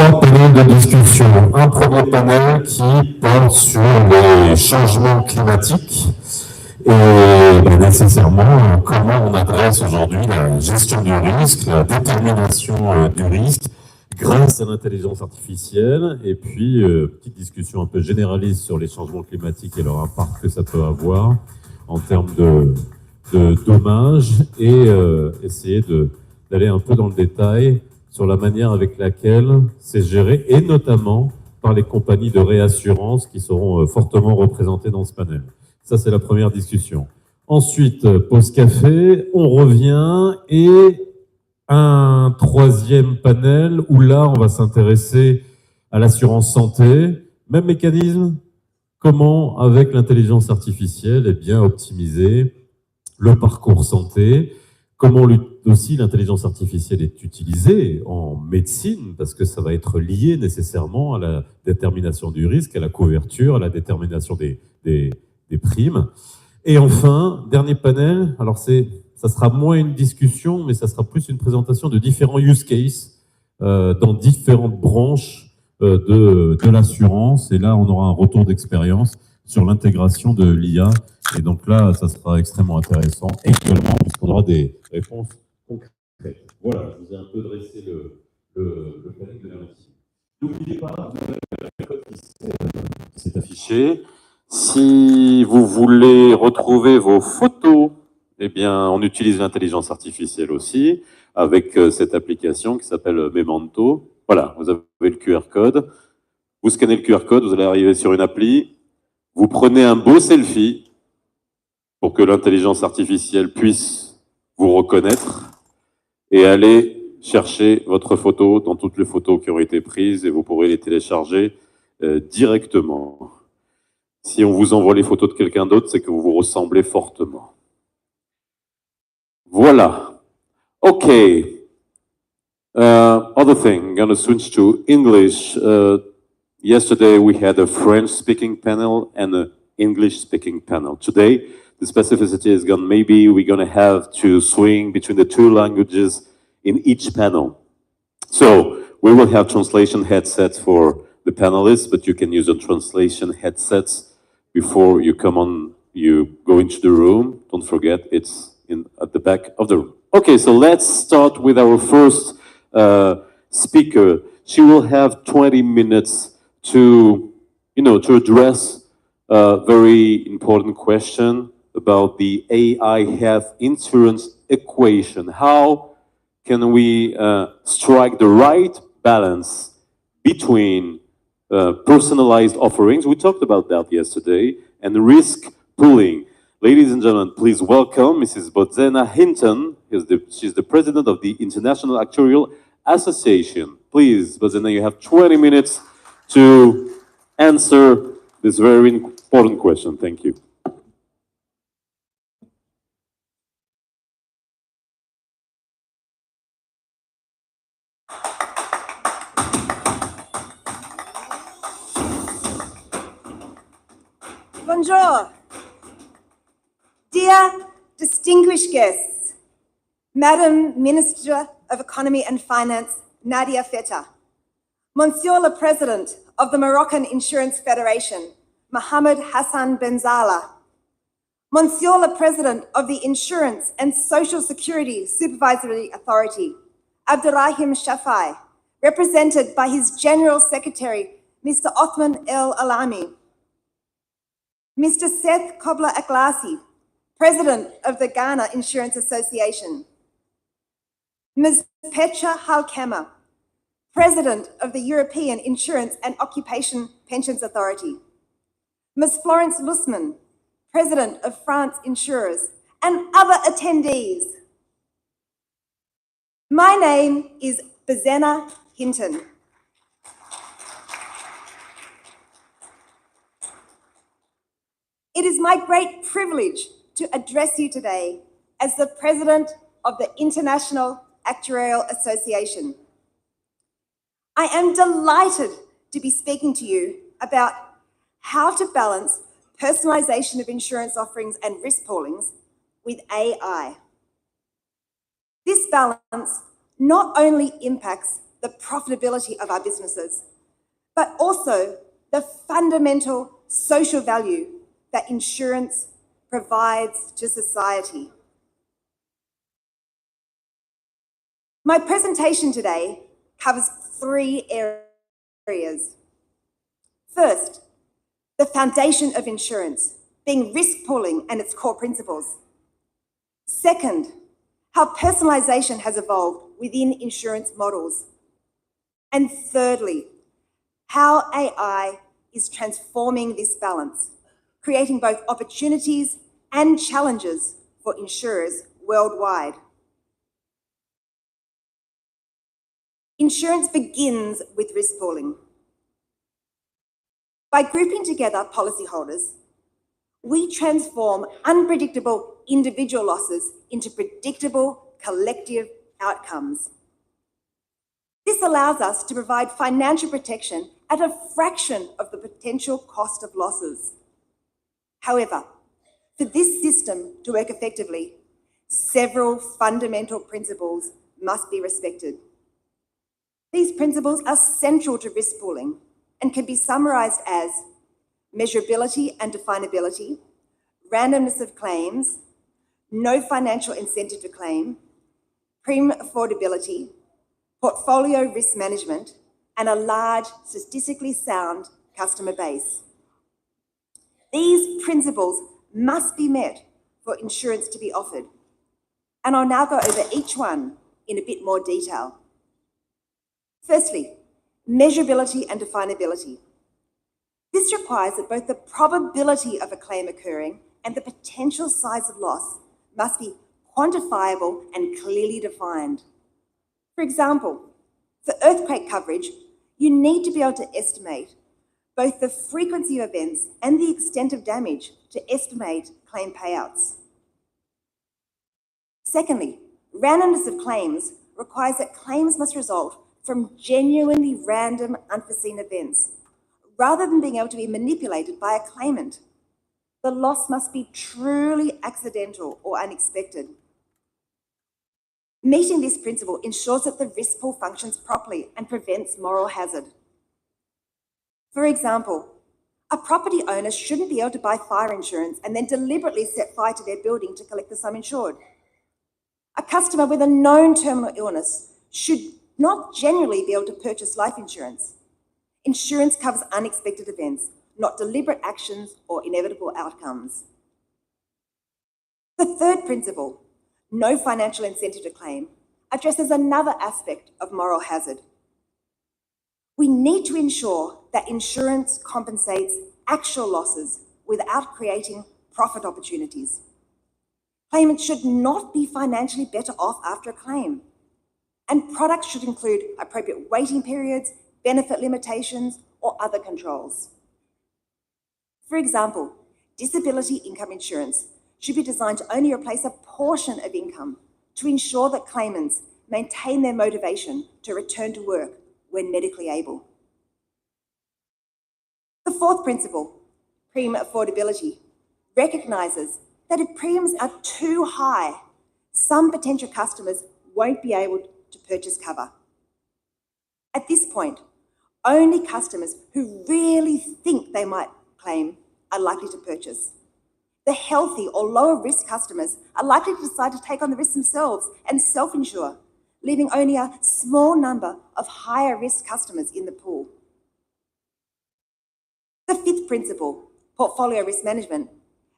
trois panels de discussion. Un premier panel qui porte sur les changements climatiques et nécessairement comment on adresse aujourd'hui la gestion du risque, la détermination du risque grâce à l'intelligence artificielle. Et puis, petite discussion un peu généraliste sur les changements climatiques et leur impact que ça peut avoir en termes de dommages et essayer d'aller un peu dans le détail sur la manière avec laquelle c'est géré, et notamment par les compagnies de réassurance qui seront fortement représentées dans ce panel. Ça, c'est la première discussion. Ensuite, pause café, on revient, et un troisième panel où là, on va s'intéresser à l'assurance santé. Même mécanisme, comment, avec l'intelligence artificielle, eh bien, optimiser le parcours santé. Comment aussi l'intelligence artificielle est utilisée en médecine, parce que ça va être lié nécessairement à la détermination du risque, à la couverture, à la détermination des primes. Et enfin, dernier panel, alors ça sera moins une discussion, mais ça sera plus une présentation de différents use cases dans différentes branches de l'assurance. Et là, on aura un retour d'expérience sur l'intégration de l'IA. Et donc là, ça sera extrêmement intéressant également, puisqu'on aura des réponses concrètes. Voilà, je vous ai un peu dressé le planning de la matinée. N'oubliez pas, le code qui s'est affiché. Si vous voulez retrouver vos photos, eh bien, on utilise l'intelligence artificielle aussi, avec cette application qui s'appelle Memento. Voilà, vous avez le QR code. Vous scannez le QR code, vous allez arriver sur une appli. Vous prenez un beau selfie pour que l'intelligence artificielle puisse vous reconnaître et aller chercher votre photo dans toutes les photos qui ont été prises, et vous pourrez les télécharger directement. Si on vous envoie les photos de quelqu'un d'autre, c'est que vous vous ressemblez fortement. Voilà. Okay. Other thing, I'm going to switch to English. Yesterday we had a French-speaking panel and an English-speaking panel. Today, the specificity is maybe we're going to have to swing between the two languages in each panel. So we will have translation headsets for the panelists, but you can use a translation headsets before you go into the room. Don't forget, it's at the back of the room. Okay, so let's start with our first speaker. She will have 20 minutes to address a very important question about the AI health insurance equation. How can we strike the right balance between personalized offerings, we talked about that yesterday, and risk pooling? Ladies and gentlemen, please welcome Mrs. Bodzena Hinton. She's the president of the International Actuarial Association. Please, Bodzena, you have 20 minutes to answer this very important question. Thank you. Bonjour. Dear distinguished guests, Madam Minister of Economy and Finance, Nadia Feta, Monsieur le President of the Moroccan Insurance Federation, Mohamed Hassan Benzala, Monsieur le President of the Insurance and Social Security Supervisory Authority, Abdurrahim Shafai, represented by his General Secretary, Mr. Othman El Alami, Mr. Seth Kobler Aglasi, President of the Ghana Insurance Association, Ms. Petra Halkema, President of the European Insurance and Occupation Pensions Authority, Ms. Florence Lussman, President of France Insurers, and other attendees. My name is Bodzena Hinton. It is my great privilege to address you today as the President of the International Actuarial Association. I am delighted to be speaking to you about how to balance personalization of insurance offerings and risk poolings with AI. This balance not only impacts the profitability of our businesses, but also the fundamental social value that insurance provides to society. My presentation today covers 3 areas. First, the foundation of insurance, being risk pooling and its core principles. Second, how personalisation has evolved within insurance models. And thirdly, how AI is transforming this balance, creating both opportunities and challenges for insurers worldwide. Insurance begins with risk pooling. By grouping together policyholders, we transform unpredictable individual losses into predictable collective outcomes. This allows us to provide financial protection at a fraction of the potential cost of losses. However, for this system to work effectively, several fundamental principles must be respected. These principles are central to risk pooling and can be summarised as measurability and definability, randomness of claims, no financial incentive to claim, premium affordability, portfolio risk management, and a large, statistically sound customer base. These principles must be met for insurance to be offered, and I'll now go over each one in a bit more detail. Firstly, measurability and definability. This requires that both the probability of a claim occurring and the potential size of loss must be quantifiable and clearly defined. For example, for earthquake coverage, you need to be able to estimate both the frequency of events and the extent of damage to estimate claim payouts. Secondly, randomness of claims requires that claims must result from genuinely random, unforeseen events, rather than being able to be manipulated by a claimant. The loss must be truly accidental or unexpected. Meeting this principle ensures that the risk pool functions properly and prevents moral hazard. For example, a property owner shouldn't be able to buy fire insurance and then deliberately set fire to their building to collect the sum insured. A customer with a known terminal illness should not genuinely be able to purchase life insurance. Insurance covers unexpected events, not deliberate actions or inevitable outcomes. The third principle, no financial incentive to claim, addresses another aspect of moral hazard. We need to ensure that insurance compensates actual losses without creating profit opportunities. Claimants should not be financially better off after a claim, and products should include appropriate waiting periods, benefit limitations, or other controls. For example, disability income insurance should be designed to only replace a portion of income to ensure that claimants maintain their motivation to return to work when medically able. The fourth principle, premium affordability, recognises that if premiums are too high, some potential customers won't be able to purchase cover. At this point, only customers who really think they might claim are likely to purchase. The healthy or lower risk customers are likely to decide to take on the risk themselves and self-insure, leaving only a small number of higher risk customers in the pool. The fifth principle, portfolio risk management,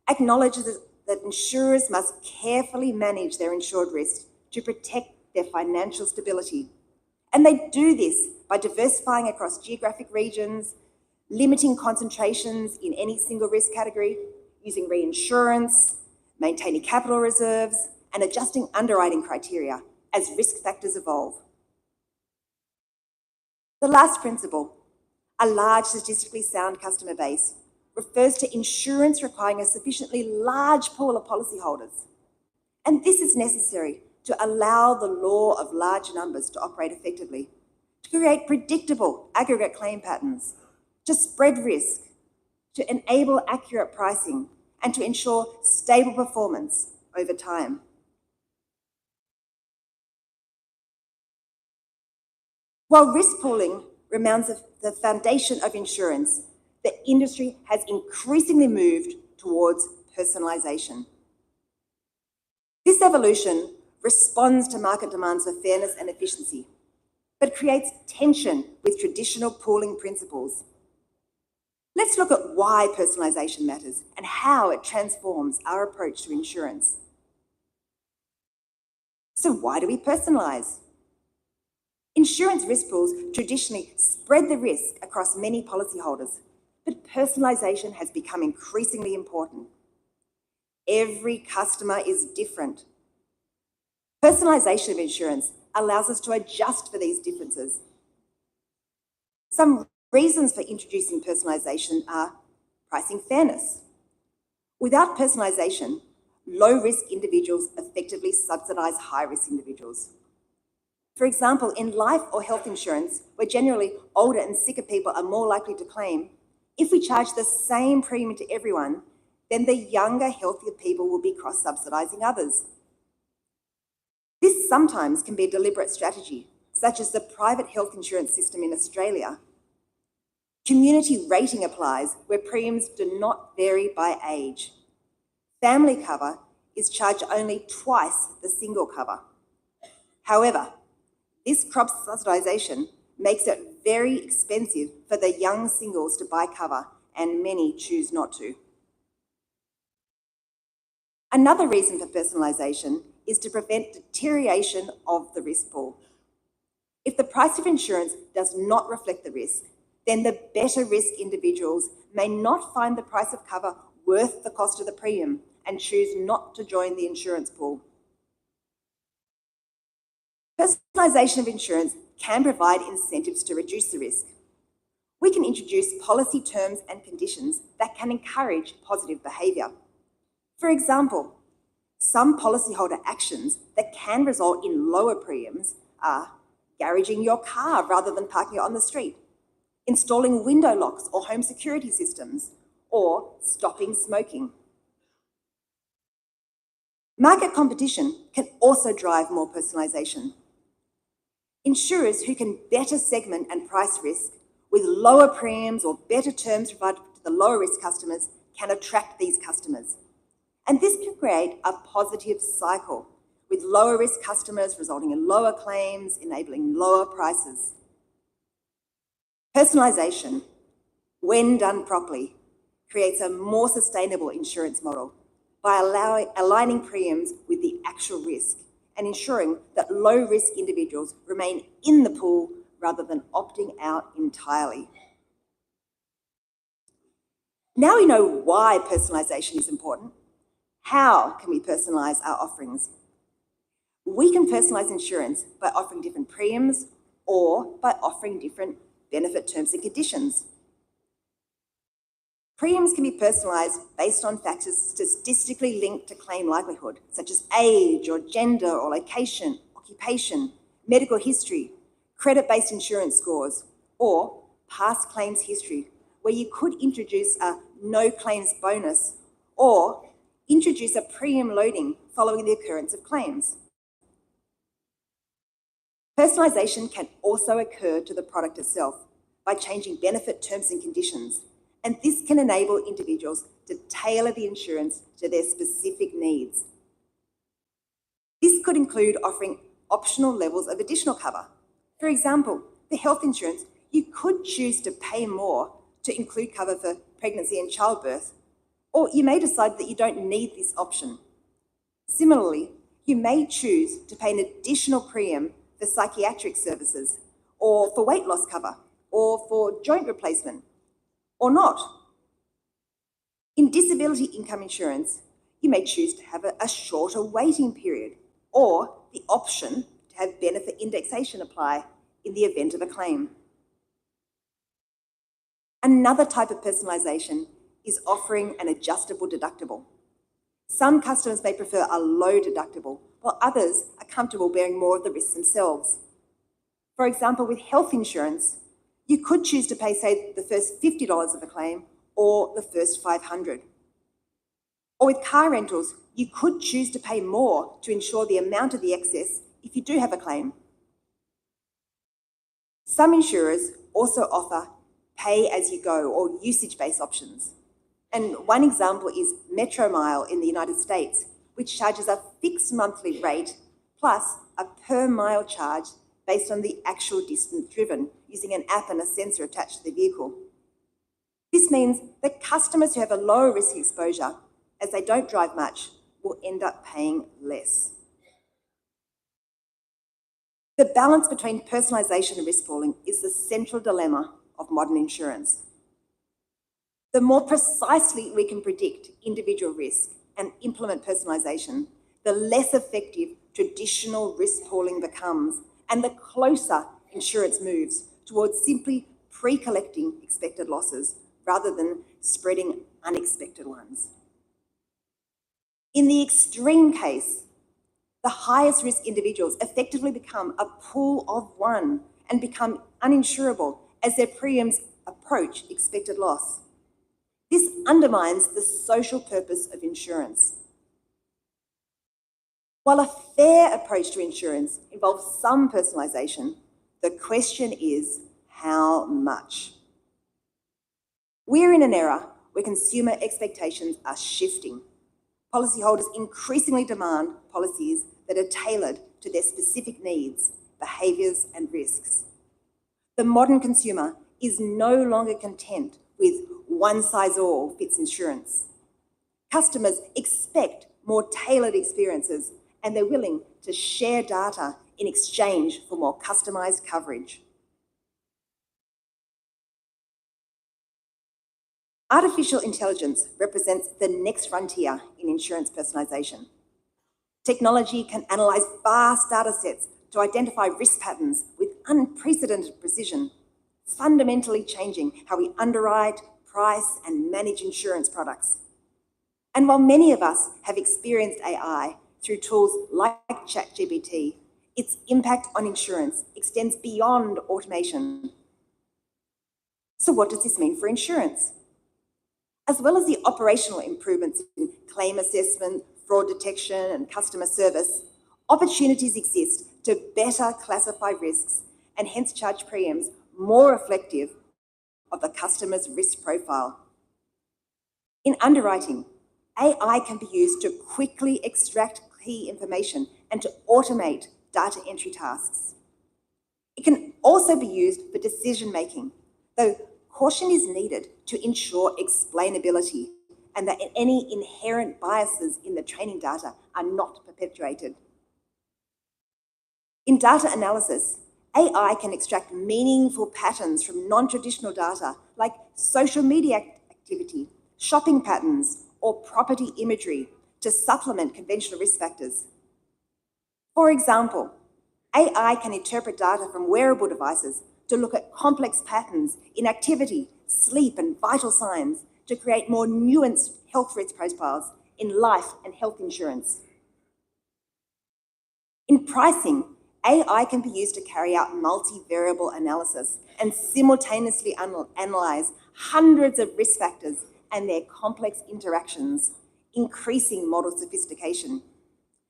acknowledges that insurers must carefully manage their insured risk to protect their financial stability. And they do this by diversifying across geographic regions, limiting concentrations in any single risk category, using reinsurance, maintaining capital reserves, and adjusting underwriting criteria as risk factors evolve. The last principle, a large statistically sound customer base, refers to insurance requiring a sufficiently large pool of policyholders. And this is necessary to allow the law of large numbers to operate effectively, to create predictable aggregate claim patterns, to spread risk, to enable accurate pricing, and to ensure stable performance over time. While risk pooling remains the foundation of insurance, the industry has increasingly moved towards personalisation. This evolution responds to market demands for fairness and efficiency, but creates tension with traditional pooling principles. Let's look at why personalisation matters and how it transforms our approach to insurance. So why do we personalise? Insurance risk pools traditionally spread the risk across many policyholders, but personalisation has become increasingly important. Every customer is different. Personalisation of insurance allows us to adjust for these differences. Some reasons for introducing personalisation are pricing fairness. Without personalisation, low-risk individuals effectively subsidise high-risk individuals. For example, in life or health insurance, where generally older and sicker people are more likely to claim, if we charge the same premium to everyone, then the younger, healthier people will be cross-subsidising others. This sometimes can be a deliberate strategy, such as the private health insurance system in Australia. Community rating applies where premiums do not vary by age. Family cover is charged only twice the single cover. However, this cross-subsidisation makes it very expensive for the young singles to buy cover, and many choose not to. Another reason for personalisation is to prevent deterioration of the risk pool. If the price of insurance does not reflect the risk, then the better risk individuals may not find the price of cover worth the cost of the premium and choose not to join the insurance pool. Personalisation of insurance can provide incentives to reduce the risk. We can introduce policy terms and conditions that can encourage positive behaviour. For example, some policyholder actions that can result in lower premiums are garaging your car rather than parking it on the street, installing window locks or home security systems, or stopping smoking. Market competition can also drive more personalisation. Insurers who can better segment and price risk with lower premiums or better terms provided to the lower risk customers can attract these customers. And this can create a positive cycle, with lower risk customers resulting in lower claims, enabling lower prices. Personalisation, when done properly, creates a more sustainable insurance model by aligning premiums with the actual risk and ensuring that low-risk individuals remain in the pool rather than opting out entirely. Now we know why personalisation is important. How can we personalise our offerings? We can personalise insurance by offering different premiums or by offering different benefit terms and conditions. Premiums can be personalised based on factors statistically linked to claim likelihood, such as age or gender or location, occupation, medical history, credit-based insurance scores, or past claims history, where you could introduce a no claims bonus or introduce a premium loading following the occurrence of claims. Personalisation can also occur to the product itself by changing benefit terms and conditions, and this can enable individuals to tailor the insurance to their specific needs. This could include offering optional levels of additional cover. For example, for health insurance, you could choose to pay more to include cover for pregnancy and childbirth, or you may decide that you don't need this option. Similarly, you may choose to pay an additional premium for psychiatric services, or for weight loss cover, or for joint replacement, or not. In disability income insurance, you may choose to have a shorter waiting period, or the option to have benefit indexation apply in the event of a claim. Another type of personalisation is offering an adjustable deductible. Some customers may prefer a low deductible, while others are comfortable bearing more of the risks themselves. For example, with health insurance, you could choose to pay, say, the first $50 of a claim or the first $500. Or with car rentals, you could choose to pay more to insure the amount of the excess if you do have a claim. Some insurers also offer pay-as-you-go or usage-based options. And one example is Metromile in the United States, which charges a fixed monthly rate plus a per-mile charge based on the actual distance driven, using an app and a sensor attached to the vehicle. This means that customers who have a lower risk exposure, as they don't drive much, will end up paying less. The balance between personalisation and risk pooling is the central dilemma of modern insurance. The more precisely we can predict individual risk and implement personalisation, the less effective traditional risk pooling becomes, and the closer insurance moves towards simply pre-collecting expected losses rather than spreading unexpected ones. In the extreme case, the highest risk individuals effectively become a pool of one and become uninsurable as their premiums approach expected loss. This undermines the social purpose of insurance. While a fair approach to insurance involves some personalisation, the question is how much? We're in an era where consumer expectations are shifting. Policyholders increasingly demand policies that are tailored to their specific needs, behaviours and risks. The modern consumer is no longer content with one-size-all-fits insurance. Customers expect more tailored experiences, and they're willing to share data in exchange for more customised coverage. Artificial intelligence represents the next frontier in insurance personalisation. Technology can analyse vast data sets to identify risk patterns with unprecedented precision, fundamentally changing how we underwrite, price, and manage insurance products. And while many of us have experienced AI through tools like ChatGPT, its impact on insurance extends beyond automation. So what does this mean for insurance? As well as the operational improvements in claim assessment, fraud detection, and customer service, opportunities exist to better classify risks and hence charge premiums more reflective of the customer's risk profile. In underwriting, AI can be used to quickly extract key information and to automate data entry tasks. It can also be used for decision-making, though caution is needed to ensure explainability and that any inherent biases in the training data are not perpetuated. In data analysis, AI can extract meaningful patterns from non-traditional data like social media activity, shopping patterns, or property imagery to supplement conventional risk factors. For example, AI can interpret data from wearable devices to look at complex patterns in activity, sleep, and vital signs to create more nuanced health risk profiles in life and health insurance. In pricing, AI can be used to carry out multivariable analysis and simultaneously analyse hundreds of risk factors and their complex interactions, increasing model sophistication.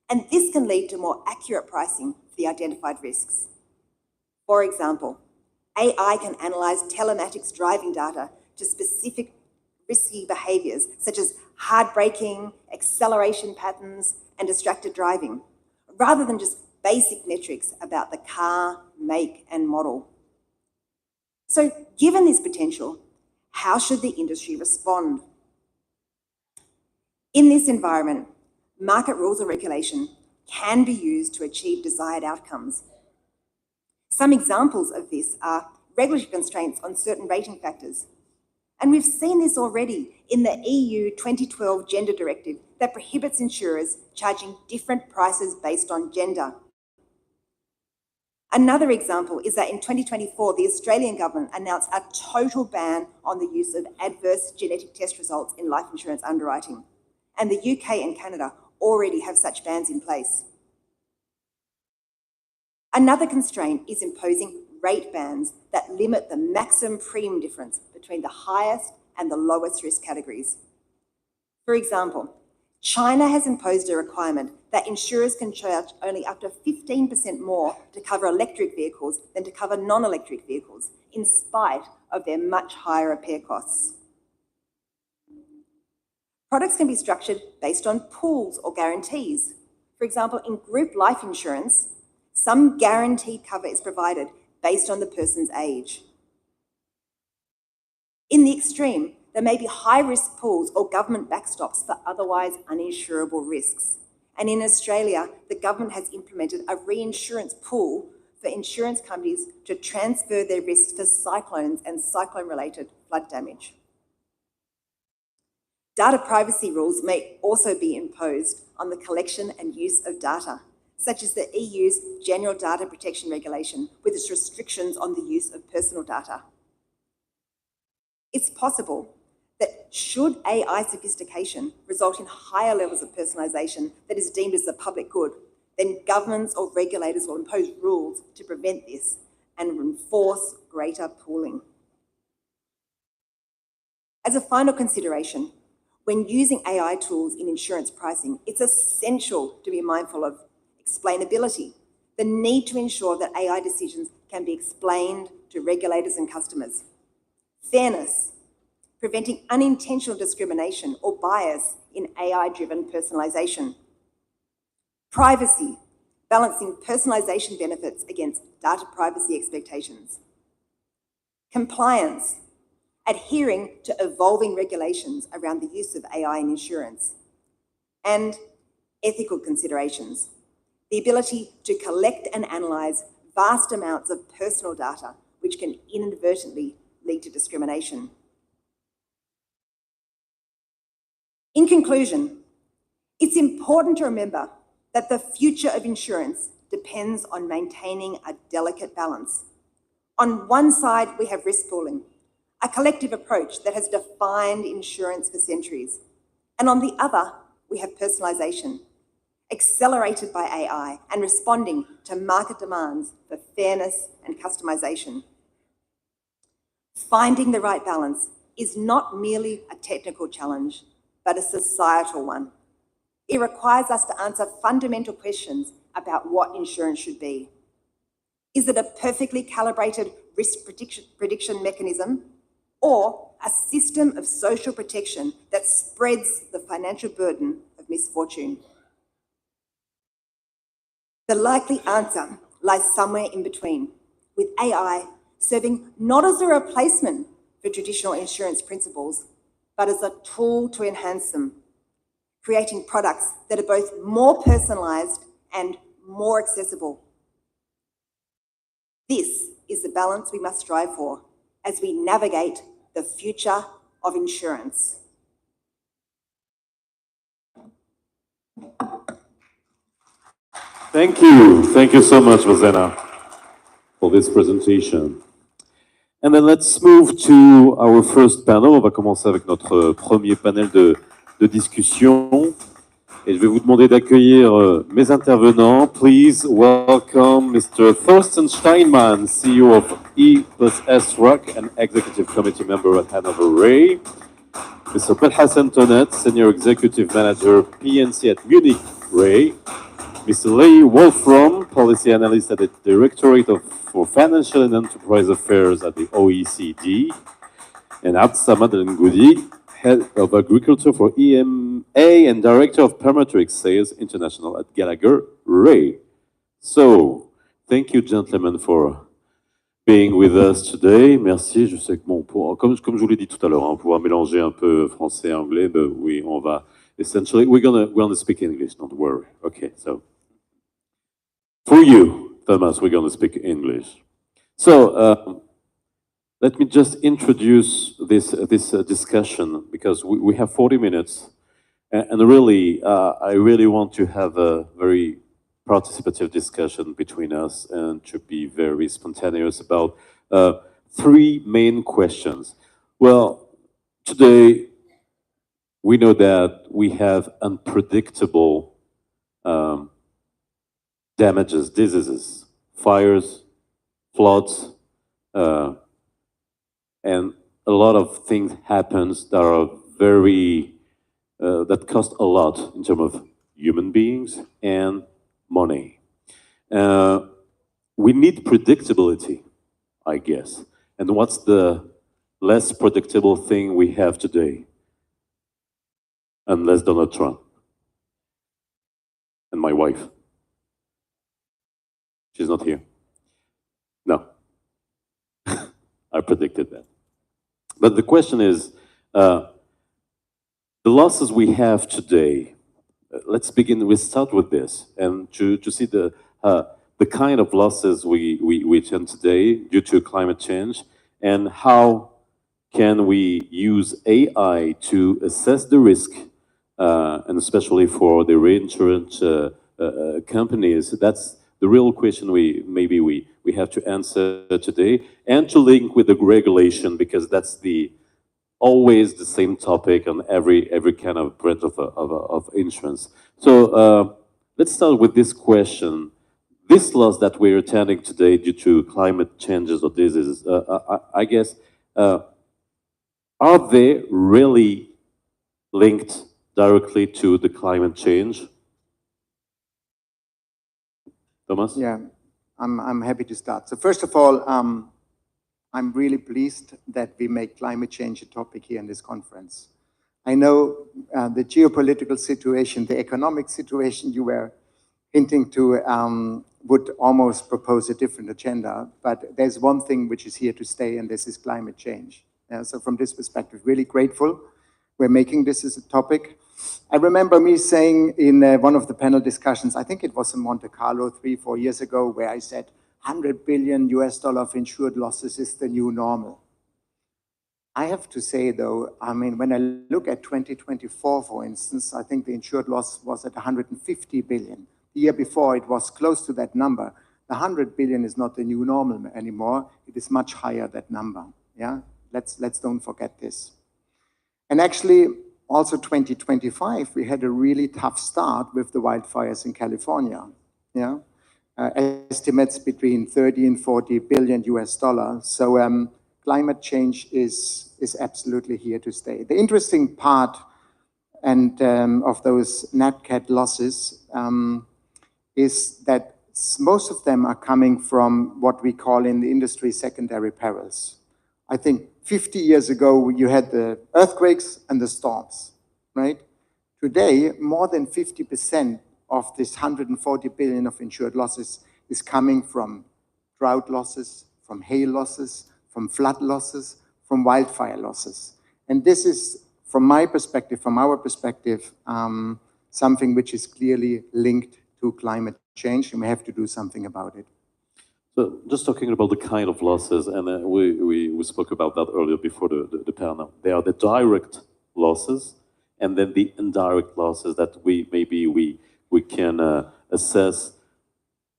And this can lead to more accurate pricing for the identified risks. For example, AI can analyse telematics driving data to specific risky behaviours such as hard braking, acceleration patterns, and distracted driving, rather than just basic metrics about the car, make, and model. So, given this potential, how should the industry respond? In this environment, market rules or regulation can be used to achieve desired outcomes. Some examples of this are regulatory constraints on certain rating factors. And we've seen this already in the EU 2012 Gender Directive that prohibits insurers charging different prices based on gender. Another example is that in 2024, the Australian government announced a total ban on the use of adverse genetic test results in life insurance underwriting. And the UK and Canada already have such bans in place. Another constraint is imposing rate bands that limit the maximum premium difference between the highest and the lowest risk categories. For example, China has imposed a requirement that insurers can charge only up to 15% more to cover electric vehicles than to cover non-electric vehicles, in spite of their much higher repair costs. Products can be structured based on pools or guarantees. For example, in group life insurance, some guaranteed cover is provided based on the person's age. In the extreme, there may be high-risk pools or government backstops for otherwise uninsurable risks. And in Australia, the government has implemented a reinsurance pool for insurance companies to transfer their risks for cyclones and cyclone-related flood damage. Data privacy rules may also be imposed on the collection and use of data, such as the EU's General Data Protection Regulation, with its restrictions on the use of personal data. It's possible that should AI sophistication result in higher levels of personalisation that is deemed as the public good, then governments or regulators will impose rules to prevent this and enforce greater pooling. As a final consideration, when using AI tools in insurance pricing, it's essential to be mindful of explainability, the need to ensure that AI decisions can be explained to regulators and customers. Fairness, preventing unintentional discrimination or bias in AI-driven personalisation. Privacy, balancing personalisation benefits against data privacy expectations. Compliance, adhering to evolving regulations around the use of AI in insurance. And ethical considerations, the ability to collect and analyse vast amounts of personal data, which can inadvertently lead to discrimination. In conclusion, it's important to remember that the future of insurance depends on maintaining a delicate balance. On one side, we have risk pooling, a collective approach that has defined insurance for centuries. And on the other, we have personalisation, accelerated by AI and responding to market demands for fairness and customisation. Finding the right balance is not merely a technical challenge, but a societal one. It requires us to answer fundamental questions about what insurance should be. Is it a perfectly calibrated risk prediction mechanism, or a system of social protection that spreads the financial burden of misfortune? The likely answer lies somewhere in between, with AI serving not as a replacement for traditional insurance principles, but as a tool to enhance them, creating products that are both more personalised and more accessible. This is the balance we must strive for as we navigate the future of insurance. Thank you. Thank you so much, Rosanna, for this presentation. And then let's move to our first panel. On va commencer avec notre premier panel de discussion. Et je vais vous demander d'accueillir mes intervenants. Please welcome Mr. Thorsten Steinmann, CEO of E+S Rock and Executive Committee Member at Hanover Re. Mr. Belhassan Tonet, Senior Executive Manager, PNC at Munich Re. Mr. Lee Wolfram, Policy Analyst at the Directorate for Financial and Enterprise Affairs at the OECD. And Absamad Ngoudi, Head of Agriculture for EMA and Director of Parametric Sales International at Gallagher Re. So, thank you, gentlemen, for being with us today. Merci. Je sais que bon, comme je vous l'ai dit tout à l'heure, on va pouvoir mélanger un peu français et anglais, mais oui, on va essentially we're gonna speak English. Don't worry. Okay, so for you, Thomas, we're gonna speak English. So. Let me just introduce this discussion, because we have 40 minutes, and really, I really want to have a very participative discussion between us and to be very spontaneous about three main questions. Well, today, we know that we have unpredictable damages, diseases, fires, floods, and a lot of things happens that are very that cost a lot in terms of human beings and money. We need predictability, I guess. And what's the less predictable thing we have today? Unless Donald Trump and my wife. She's not here. No. I predicted that. But the question is, the losses we have today, let's start with this, and to see the kind of losses we tend today due to climate change, and how can we use AI to assess the risk, and especially for the reinsurance companies. That's the real question we have to answer today, and to link with the regulation, because that's always the same topic on every kind of branch of insurance. So let's start with this question. This loss that we're attending today due to climate changes or diseases, I guess, are they really linked directly to the climate change? Thomas? Yeah, I'm happy to start. So first of all, I'm really pleased that we make climate change a topic here in this conference. I know the geopolitical situation, the economic situation you were hinting to would almost propose a different agenda, but there's one thing which is here to stay, and this is climate change. So from this perspective, really grateful we're making this as a topic. I remember me saying in one of the panel discussions, I think it was in Monte Carlo 3-4 years ago, where I said, $100 billion of insured losses is the new normal. I have to say though, I mean, when I look at 2024, for instance, I think the insured loss was at 150 billion. The year before, it was close to that number. The 100 billion is not the new normal anymore. It is much higher, that number. Yeah, let's don't forget this. And actually, also 2025, we had a really tough start with the wildfires in California. Yeah. Estimates between 30 and 40 billion US dollars. So climate change is absolutely here to stay. The interesting part and of those nat cat losses is that most of them are coming from what we call in the industry secondary perils. I think 50 years ago, you had the earthquakes and the storms, right? Today, more than 50% of this 140 billion of insured losses is coming from drought losses, from hail losses, from flood losses, from wildfire losses. And this is, from my perspective, from our perspective, something which is clearly linked to climate change, and we have to do something about it. So just talking about the kind of losses, and we spoke about that earlier before the panel. They are the direct losses, and then the indirect losses that we can assess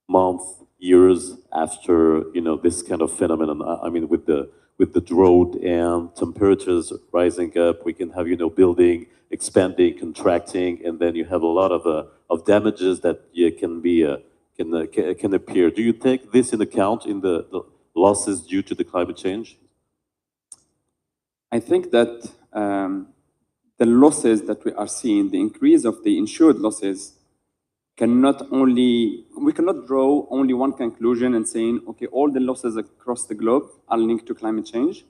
months, years after this kind of phenomenon. I mean, with the drought and temperatures rising up, we can have building expanding, contracting, and then you have a lot of damages that can appear. Do you take this in account in the losses due to the climate change? I think that the losses that we are seeing, the increase of the insured losses, we cannot draw only one conclusion and saying, okay, all the losses across the globe are linked to climate change.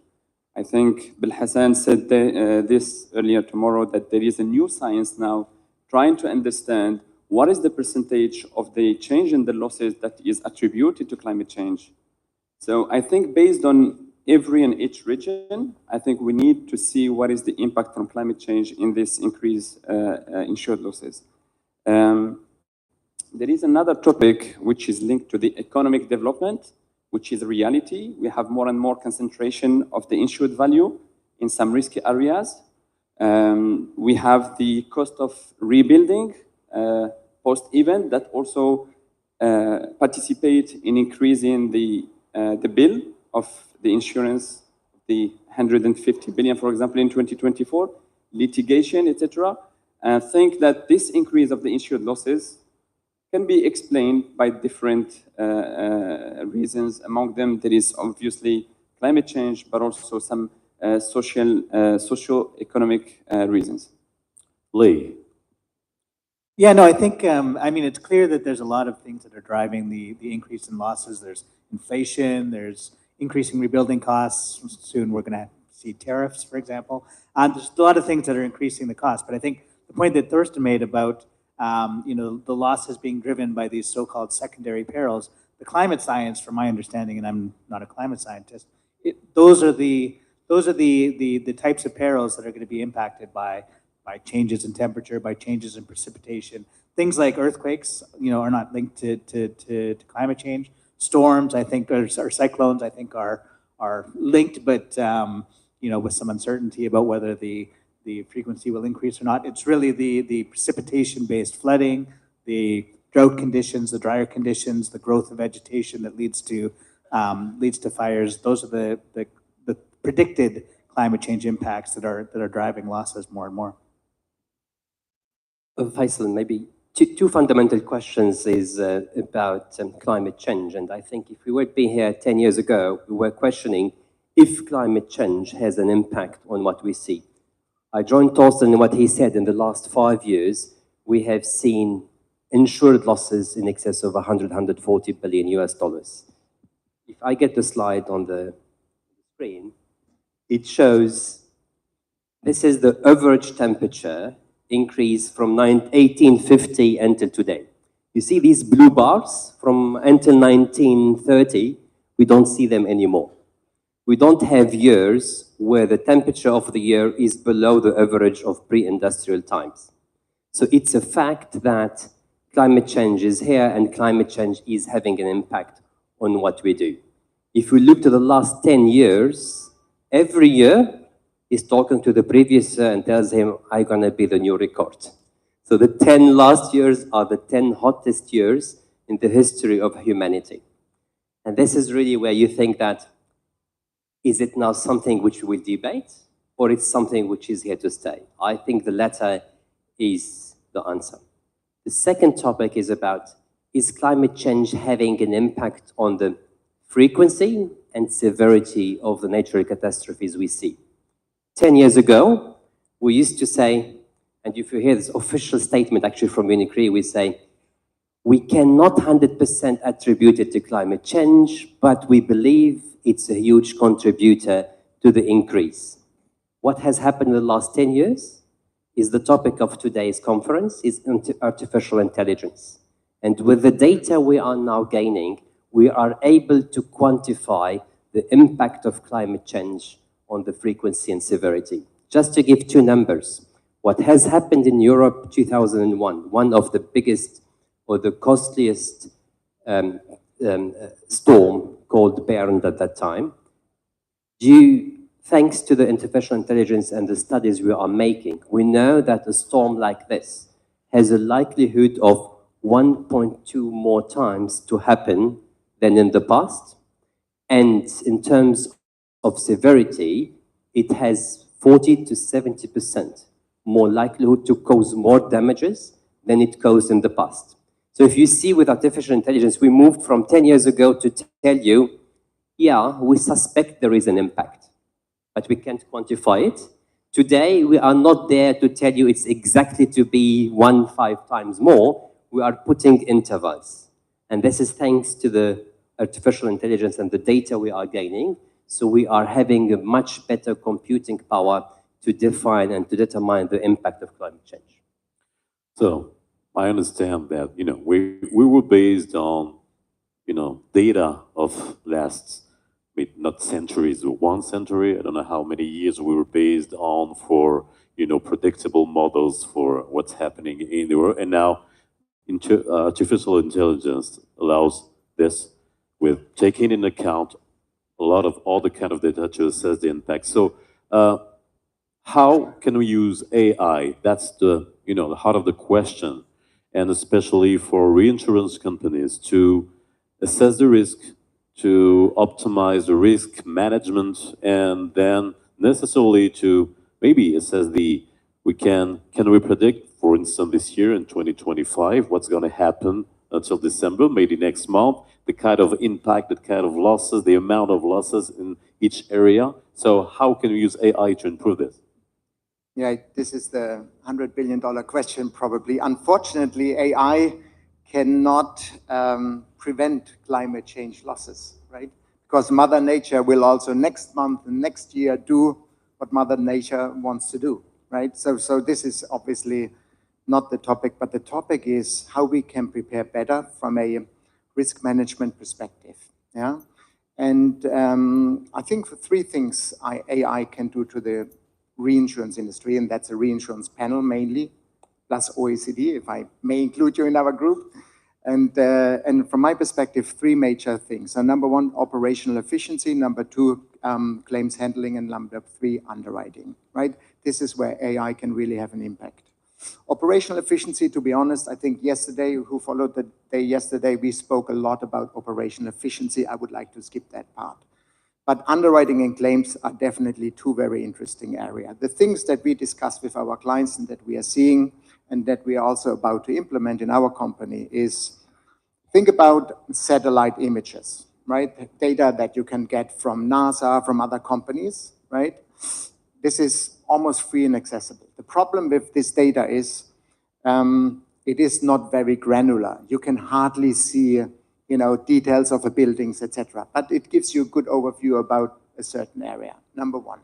I think Bil Hassan said this earlier tomorrow, that there is a new science now trying to understand what is the percentage of the change in the losses that is attributed to climate change. So I think based on every and each region, I think we need to see what is the impact from climate change in this increased insured losses. There is another topic which is linked to the economic development, which is a reality. We have more and more concentration of the insured value in some risky areas. We have the cost of rebuilding post-event that also participate in increasing the bill of the insurance, the 150 billion, for example, in 2024, litigation, etc. I think that this increase of the insured losses can be explained by different reasons. Among them, there is obviously climate change, but also some socio-economic reasons. Lee. Yeah, no, I think, I mean, it's clear that there's a lot of things that are driving the increase in losses. There's inflation, there's increasing rebuilding costs. Soon we're going to see tariffs, for example. There's a lot of things that are increasing the cost. But I think the point that Thurston made about, the losses being driven by these so-called secondary perils, the climate science, from my understanding, and I'm not a climate scientist, those are the types of perils that are going to be impacted by changes in temperature, by changes in precipitation. Things like earthquakes, are not linked to climate change. Storms, I think, or cyclones, I think, are linked, but with some uncertainty about whether the frequency will increase or not. It's really the precipitation-based flooding, the drought conditions, the drier conditions, the growth of vegetation that leads to fires. Those are the predicted climate change impacts that are driving losses more and more. Faisal, maybe two fundamental questions is about climate change. And I think if we would be here 10 years ago, we were questioning if climate change has an impact on what we see. I joined Thorsten in what he said. In the last 5 years, we have seen insured losses in excess of 140 billion US dollars. If I get the slide on the screen, it shows this is the average temperature increase from 1850 until today. You see these blue bars from until 1930, we don't see them anymore. We don't have years where the temperature of the year is below the average of pre-industrial times. So it's a fact that climate change is here and climate change is having an impact on what we do. If we look to the last 10 years, every year, is talking to the previous year and tells him, I'm going to be the new record. So the 10 last years are the 10 hottest years in the history of humanity. And this is really where you think that, is it now something which we will debate, or it's something which is here to stay? I think the latter is the answer. The second topic is about, is climate change having an impact on the frequency and severity of the natural catastrophes we see? 10 years ago, we used to say, and if you hear this official statement actually from Munich Re, we say, we cannot 100% attribute it to climate change, but we believe it's a huge contributor to the increase. What has happened in the last 10 years is the topic of today's conference is artificial intelligence. And with the data we are now gaining, we are able to quantify the impact of climate change on the frequency and severity. Just to give two numbers, what has happened in Europe 2001, one of the biggest or the costliest storm called Bernd at that time, thanks to the artificial intelligence and the studies we are making, we know that a storm like this has a likelihood of 1.2 more times to happen than in the past. And in terms of severity, it has 40 to 70% more likelihood to cause more damages than it caused in the past. So if you see with artificial intelligence, we moved from 10 years ago to tell you, yeah, we suspect there is an impact, but we can't quantify it. Today, we are not there to tell you it's exactly to be 5 times more. We are putting intervals. And this is thanks to the artificial intelligence and the data we are gaining. So we are having a much better computing power to define and to determine the impact of climate change. So I understand that, we were based on, data of last, not centuries, 1 century. I don't know how many years we were based on for, predictable models for what's happening in the world. And now artificial intelligence allows this with taking into account a lot of all the kind of data to assess the impact. So how can we use AI? That's the heart of the question, and especially for reinsurance companies to assess the risk, to optimize the risk management, and then necessarily to maybe assess can we predict, for instance, this year in 2025, what's going to happen until December, maybe next month, the kind of impact, the kind of losses, the amount of losses in each area. So how can we use AI to improve this? Yeah, this is the $100 billion question probably. Unfortunately, AI cannot prevent climate change losses, right? Because Mother Nature will also next month and next year do what Mother Nature wants to do, right? So this is obviously not the topic, but the topic is how we can prepare better from a risk management perspective, yeah? And I think for three things AI can do to the reinsurance industry, and that's a reinsurance panel mainly, plus OECD, if I may include you in our group. And from my perspective, three major things. So number one, operational efficiency. Number two, claims handling. And number three, underwriting, right? This is where AI can really have an impact. Operational efficiency, to be honest, I think yesterday, who followed the day yesterday, we spoke a lot about operational efficiency. I would like to skip that part. But underwriting and claims are definitely two very interesting areas. The things that we discuss with our clients and that we are seeing and that we are also about to implement in our company is, think about satellite images, right? Data that you can get from NASA, from other companies, right? This is almost free and accessible. The problem with this data is it is not very granular. You can hardly see, you know, details of the buildings, etc. But it gives you a good overview about a certain area, number one.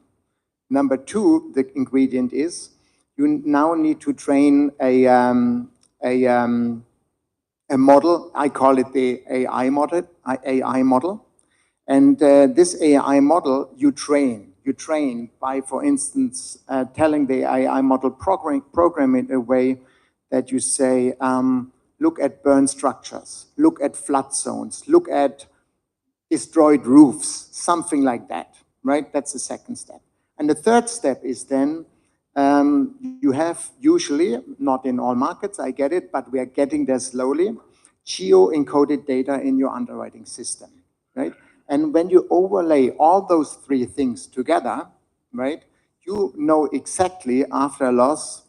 Number two, the ingredient is you now need to train a model. I call it the AI model. And this AI model, you train by, for instance, telling the AI model program in a way that you say, look at burn structures, look at flood zones, look at destroyed roofs, something like that, right? That's the second step. And the third step is then you have usually, not in all markets, I get it, but we are getting there slowly, geo-encoded data in your underwriting system, right? And when you overlay all those three things together, right, you know exactly after a loss,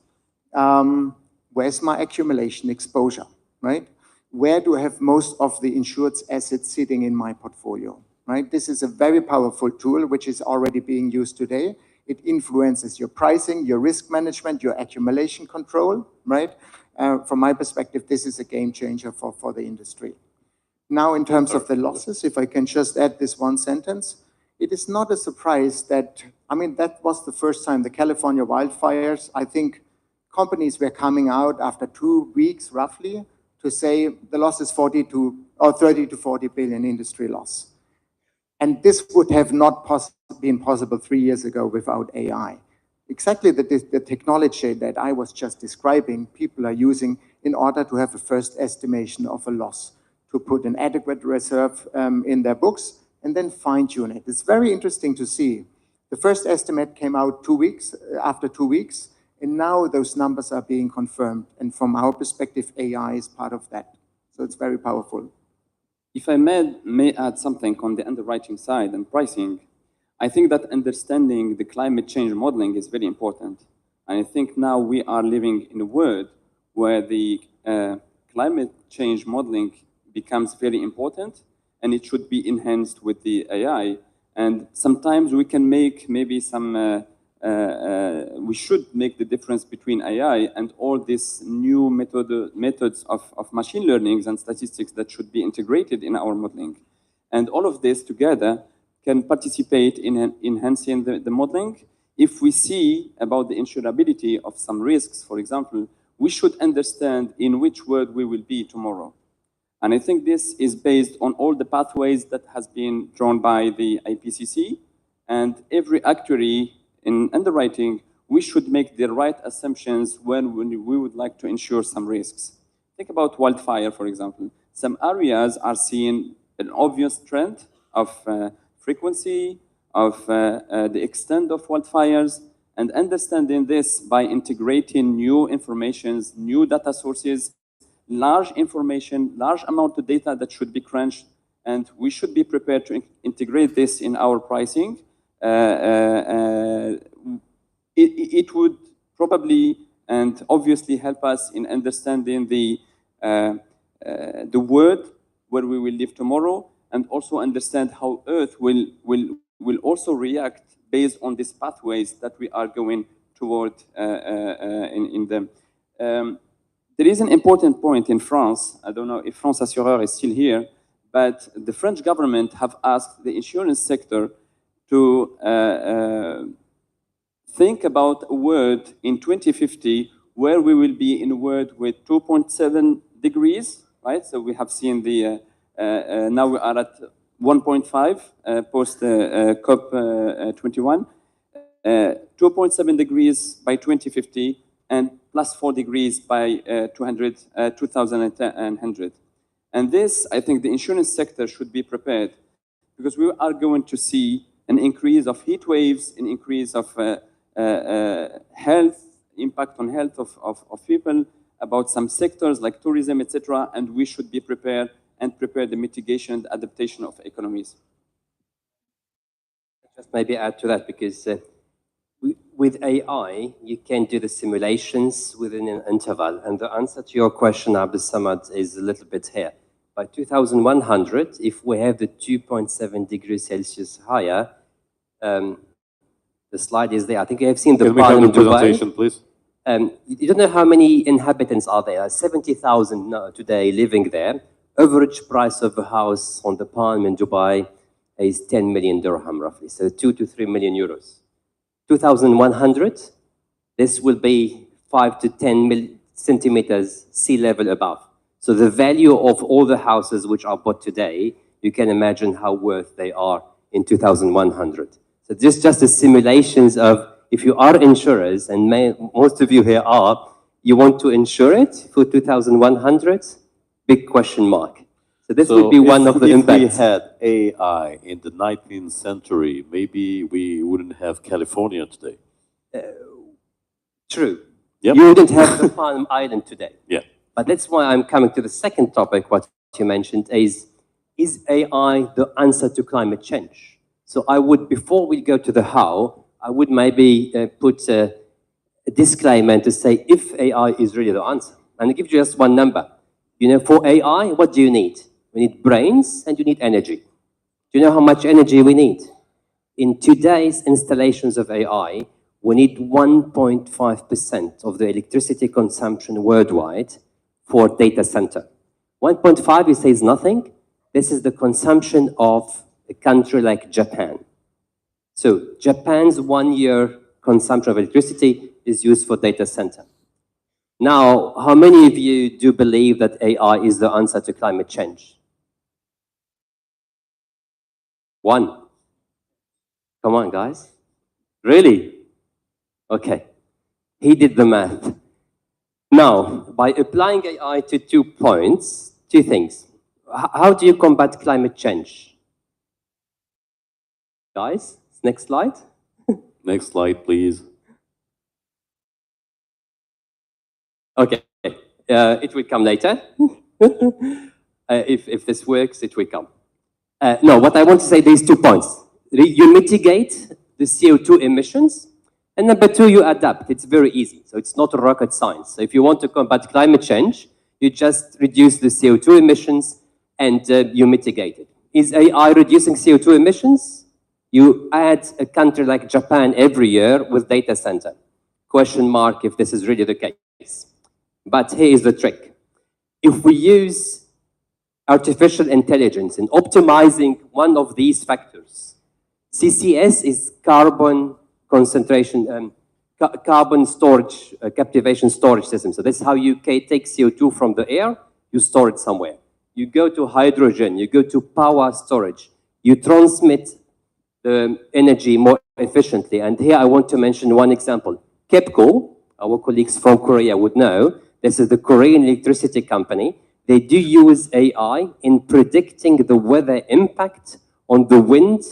where's my accumulation exposure, right? Where do I have most of the insured assets sitting in my portfolio, right? This is a very powerful tool which is already being used today. It influences your pricing, your risk management, your accumulation control, right? From my perspective, this is a game changer for the industry. Now, in terms of the losses, if I can just add this one sentence, it is not a surprise that, I mean, that was the first time the California wildfires, I think companies were coming out after 2 weeks roughly to say the loss is 30 to 40 billion industry loss. And this would have not been possible 3 years ago without AI. Exactly the technology that I was just describing, people are using in order to have a first estimation of a loss, to put an adequate reserve in their books and then fine-tune it. It's very interesting to see. The first estimate came out 2 weeks, after 2 weeks, and now those numbers are being confirmed. And from our perspective, AI is part of that. So it's very powerful. If I may add something on the underwriting side and pricing, I think that understanding the climate change modeling is very important. And I think now we are living in a world where the climate change modeling becomes very important, and it should be enhanced with the AI. And sometimes we can make maybe some, we should make the difference between AI and all these new methods of machine learning and statistics that should be integrated in our modeling. And all of this together can participate in enhancing the modeling. If we see about the insurability of some risks, for example, we should understand in which world we will be tomorrow. And I think this is based on all the pathways that has been drawn by the IPCC, and every actuary in underwriting, we should make the right assumptions when we would like to insure some risks. Think about wildfire, for example. Some areas are seeing an obvious trend of frequency, of the extent of wildfires, and understanding this by integrating new informations, new data sources, large information, large amount of data that should be crunched, and we should be prepared to integrate this in our pricing. It would probably and obviously help us in understanding the world where we will live tomorrow, and also understand how Earth will also react based on these pathways that we are going toward in them. There is an important point in France. I don't know if France Assureur is still here, but the French government have asked the insurance sector to think about a world in 2050 where we will be in a world with 2.7 degrees, right? So we have seen the, now we are at 1.5 post COP21, 2.7 degrees by 2050 and plus 4 degrees by 2100. And this, I think the insurance sector should be prepared because we are going to see an increase of heat waves, an increase of health, impact on health of people, about some sectors like tourism, etc. And we should be prepared and prepare the mitigation and adaptation of economies. Just maybe add to that, because with AI, you can do the simulations within an interval. And the answer to your question, Abdul Samad, is a little bit here. By 2100, if we have the 2.7 degrees Celsius higher, the slide is there. I think you have seen the Can presentation, please? You don't know how many inhabitants are there. 70,000 today living there. Average price of a house on the Palm in Dubai is 10 million dirham, roughly. So 2 to 3 million euros. 2100, this will be 5 to 10 centimeters sea level above. So the value of all the houses which are bought today, you can imagine how worth they are in 2100. So this is just the simulations of, if you are insurers, and most of you here are, you want to insure it for 2100? Big question mark. So this would be one of the impacts. If we had AI in the 19th century, maybe we wouldn't have California today. True. Yep. You wouldn't have the Palm Island today. Yeah. But that's why I'm coming to the second topic, what you mentioned, is AI the answer to climate change? So I would, before we go to the how, I would maybe put a disclaimer to say if AI is really the answer. And I'll give you just one number. You know, for AI, what do you need? We need brains and you need energy. Do you know how much energy we need? In today's installations of AI, we need 1.5% of the electricity consumption worldwide for data center. 1.5, you say, is nothing. This is the consumption of a country like Japan. So Japan's 1 year consumption of electricity is used for data center. Now, how many of you do believe that AI is the answer to climate change? One. Come on, guys. Really? Okay. He did the math. Now, by applying AI to 2 points, 2 things. How do you combat climate change? Guys, next slide. Next slide, please. Okay, it will come later. If this works, it will come. No, what I want to say, these 2 points. You mitigate the CO2 emissions, and number 2, you adapt. It's very easy. So it's not rocket science. So if you want to combat climate change, you just reduce the CO2 emissions and you mitigate it. Is AI reducing CO2 emissions? You add a country like Japan every year with data center. Question mark if this is really the case. But here is the trick. If we use artificial intelligence in optimizing one of these factors, CCS is carbon concentration, carbon storage, captivation storage system. So that's how you take CO2 from the air, you store it somewhere. You go to hydrogen, you go to power storage, you transmit the energy more efficiently. And here I want to mention one example. KEPCO, our colleagues from Korea would know, this is the Korean electricity company. They do use AI in predicting the weather impact on the wind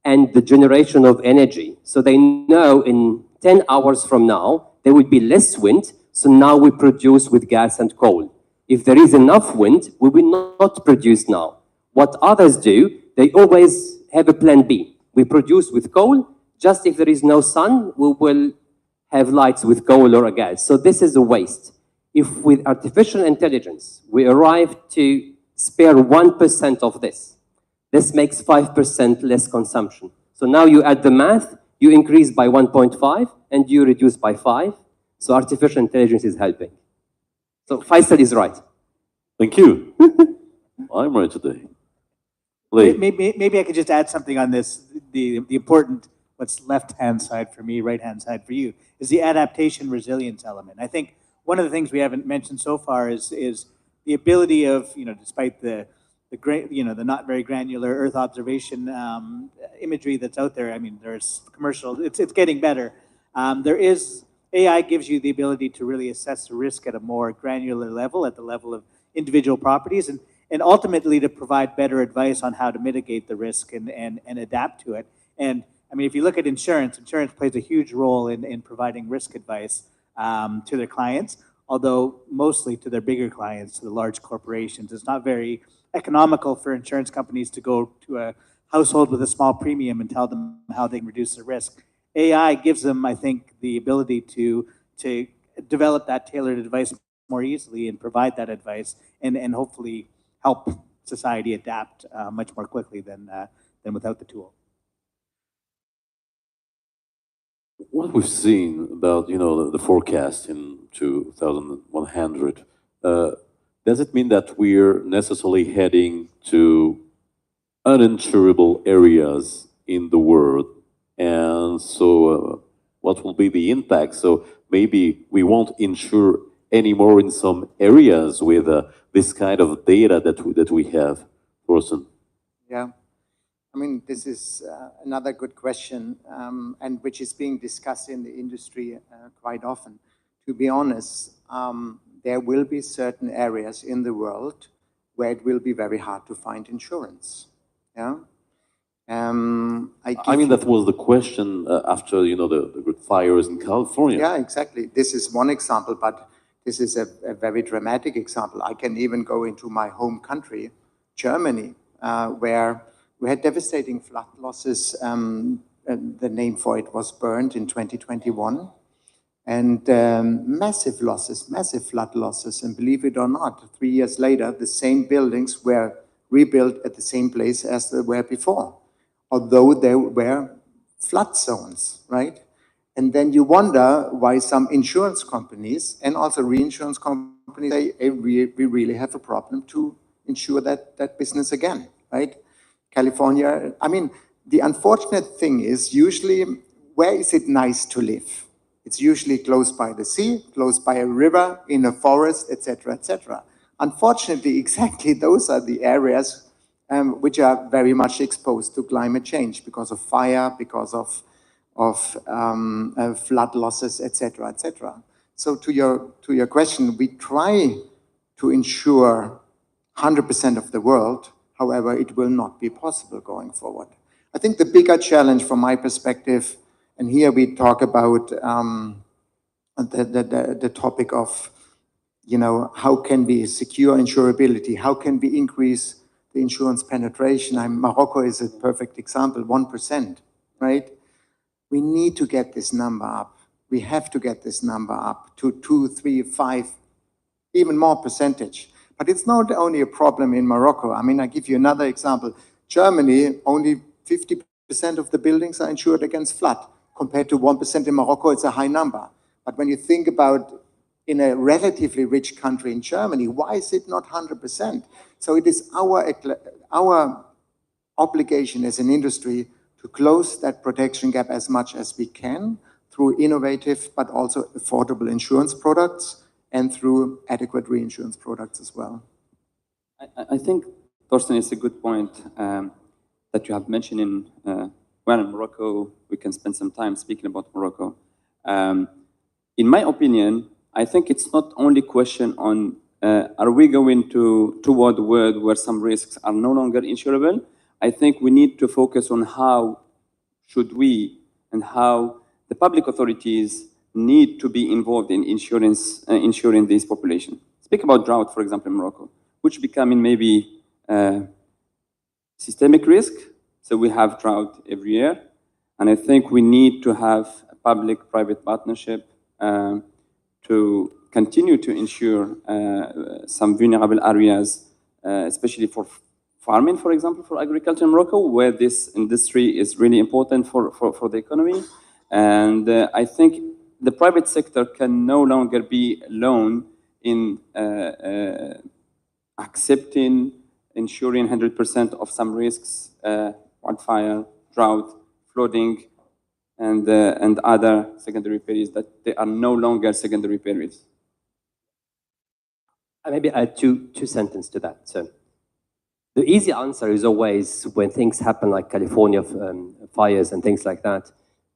and the generation of energy. So they know in 10 hours from now, there will be less wind, so now we produce with gas and coal. If there is enough wind, we will not produce now. What others do, they always have a plan B. We produce with coal, just if there is no sun, we will have lights with coal or a gas. So this is a waste. If with artificial intelligence, we arrive to spare 1% of this, this makes 5% less consumption. So now you add the math, you increase by 1.5 and you reduce by 5. So artificial intelligence is helping. So Faisal is right. Thank you. I'm right today. Maybe I could just add something on this. The important, what's left-hand side for me, right-hand side for you, is the adaptation resilience element. I think one of the things we haven't mentioned so far is the ability of, despite the not very granular Earth observation imagery that's out there. I mean, there's commercial. It's getting better. AI gives you the ability to really assess the risk at a more granular level, at the level of individual properties, and ultimately to provide better advice on how to mitigate the risk and adapt to it. And I mean, if you look at insurance plays a huge role in providing risk advice to their clients, although mostly to their bigger clients, to the large corporations. It's not very economical for insurance companies to go to a household with a small premium and tell them how they can reduce the risk. AI gives them, I think, the ability to develop that tailored advice more easily and provide that advice and hopefully help society adapt much more quickly than without the tool. What we've seen about, the forecast in 2100, does it mean that we're necessarily heading to uninsurable areas in the world? And so what will be the impact? So maybe we won't insure anymore in some areas with this kind of data that we have, Thorsten. Yeah. I mean, this is another good question, and which is being discussed in the industry quite often. To be honest, there will be certain areas in the world where it will be very hard to find insurance. Yeah. I mean, that was the question after, the good fires in California. Yeah, exactly. This is one example, but this is a very dramatic example. I can even go into my home country, Germany, where we had devastating flood losses. The name for it was Burned in 2021. And massive losses, massive flood losses. And believe it or not, 3 years later, the same buildings were rebuilt at the same place as they were before, although there were flood zones, right? And then you wonder why some insurance companies and also reinsurance companies say, hey, we really have a problem to insure that business again, right? California, I mean, the unfortunate thing is usually, where is it nice to live? It's usually close by the sea, close by a river, in a forest, etc., etc. Unfortunately, exactly those are the areas which are very much exposed to climate change because of fire, because of flood losses, etc., etc. So to your question, we try to insure 100% of the world. However, it will not be possible going forward. I think the bigger challenge from my perspective, and here we talk about the topic of, how can we secure insurability? How can we increase the insurance penetration? Morocco is a perfect example, 1%, right? We need to get this number up. We have to get this number up to 2, 3, 5, even more percentage. But it's not only a problem in Morocco. I mean, I give you another example. Germany, only 50% of the buildings are insured against flood. Compared to 1% in Morocco, it's a high number. But when you think about in a relatively rich country in Germany, why is it not 100%? So it is our obligation as an industry to close that protection gap as much as we can through innovative but also affordable insurance products and through adequate reinsurance products as well. I think, Thorsten, it's a good point that you have mentioned in Morocco. We can spend some time speaking about Morocco. In my opinion, I think it's not only a question on are we going toward a world where some risks are no longer insurable. I think we need to focus on how should we and how the public authorities need to be involved in insuring this population. Speak about drought, for example, in Morocco, which becoming maybe systemic risk. So we have drought every year. And I think we need to have a public-private partnership to continue to insure some vulnerable areas, especially for farming, for example, for agriculture in Morocco, where this industry is really important for the economy. And I think the private sector can no longer be alone in accepting, ensuring 100% of some risks, wildfire, drought, flooding, and other secondary perils, that they are no longer secondary perils. I maybe add two sentences to that. So the easy answer is always when things happen like California fires and things like that,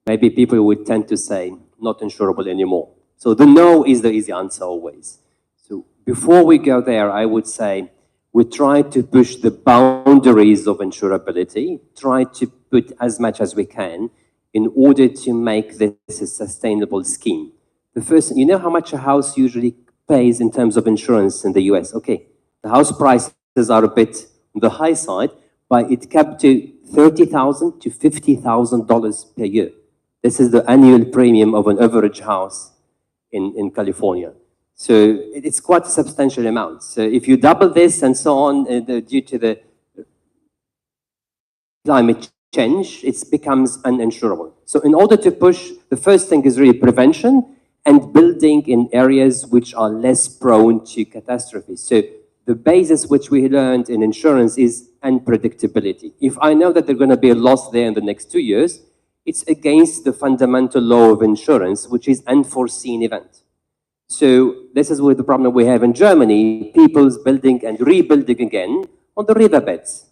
maybe people would tend to say not insurable anymore. So the no is the easy answer always. So before we go there, I would say we try to push the boundaries of insurability, try to put as much as we can in order to make this a sustainable scheme. The first, you know how much a house usually pays in terms of insurance in the US? Okay, the house prices are a bit on the high side, but it capped to $30,000 to $50,000 per year. This is the annual premium of an average house in California. So it's quite a substantial amount. So if you double this and so on, due to the climate change, it becomes uninsurable. So in order to push, the first thing is really prevention and building in areas which are less prone to catastrophes. So the basis which we learned in insurance is unpredictability. If I know that there's going to be a loss there in the next 2 years, it's against the fundamental law of insurance, which is unforeseen event. So this is where the problem we have in Germany, people's building and rebuilding again on the riverbeds.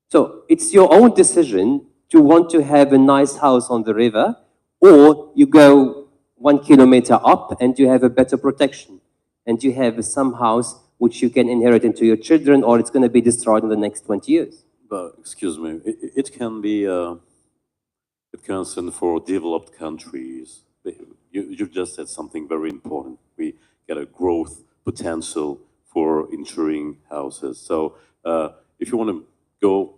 So it's your own decision to want to have a nice house on the river, or you go 1 kilometer up and you have a better protection. And you have some house which you can inherit into your children, or it's going to be destroyed in the next 20 years. But excuse me, it can be a concern for developed countries. You've just said something very important. We get a growth potential for insuring houses. So if you want to go